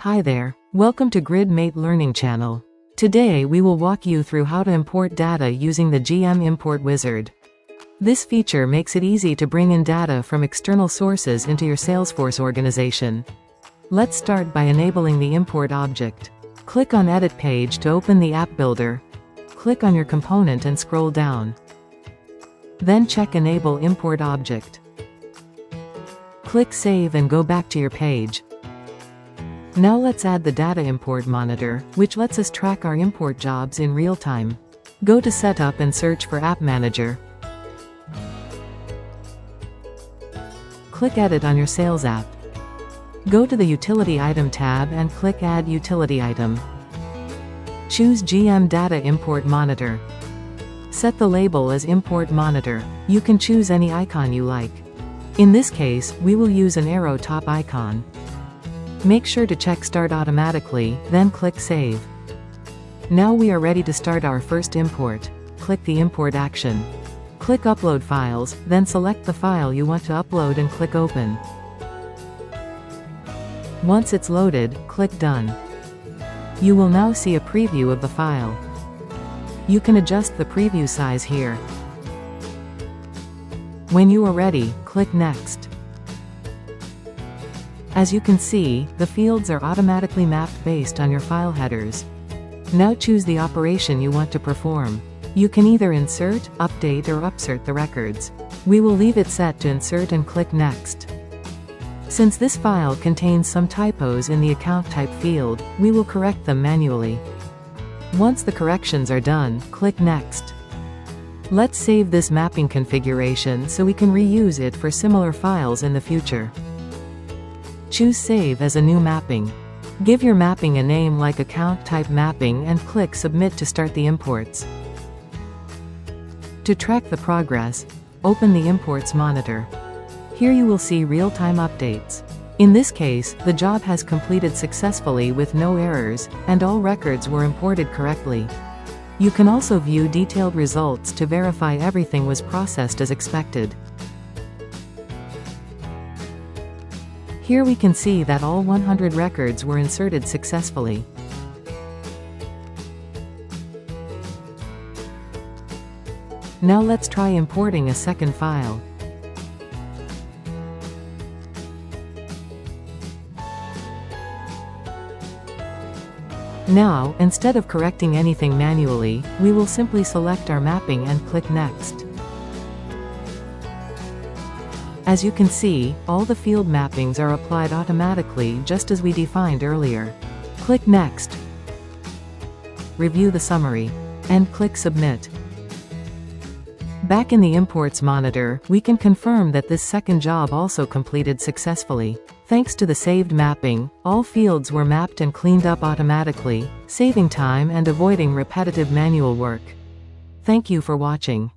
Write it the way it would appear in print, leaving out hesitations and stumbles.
Hi there. Welcome to GridMate Learning Channel. Today we will walk you through how to import data using the GM Import Wizard. This feature makes it easy to bring in data from external sources into your Salesforce organization. Let's start by enabling the import object. Click on Edit Page to open the App Builder. Click on your component and scroll down. Then check Enable Import Object. Click Save and go back to your page. Now let's add the Data Import Monitor, which lets us track our import jobs in real time. Go to Setup and search for App Manager. Click Edit on your Sales app. Go to the Utility Item tab and click Add Utility Item. Choose GM Data Import Monitor. Set the label as Import Monitor. You can choose any icon you like. In this case, we will use an arrow top icon. Make sure to check Start Automatically, then click Save. Now we are ready to start our first import. Click the Import action. Click Upload Files, then select the file you want to upload and click Open. Once it's loaded, click Done. You will now see a preview of the file. You can adjust the preview size here. When you are ready, click Next. As you can see, the fields are automatically mapped based on your file headers. Now choose the operation you want to perform. You can either insert, update or upsert the records. We will leave it set to insert and click Next. Since this file contains some typos in the account type field, we will correct them manually. Once the corrections are done, click Next. Let's save this mapping configuration so we can reuse it for similar files in the future. Choose Save as a new mapping. Give your mapping a name like Account Type Mapping and click Submit to start the imports. To track the progress, open the Imports Monitor. Here you will see real-time updates. In this case, the job has completed successfully with no errors, and all records were imported correctly. You can also view detailed results to verify everything was processed as expected. Here we can see that all 100 records were inserted successfully. Now let's try importing a second file. Now, instead of correcting anything manually, we will simply select our mapping and click Next. As you can see, all the field mappings are applied automatically just as we defined earlier. Click Next. Review the summary. And click Submit. Back in the Imports Monitor, we can confirm that this second job also completed successfully. Thanks to the saved mapping, all fields were mapped and cleaned up automatically, saving time and avoiding repetitive manual work. Thank you for watching.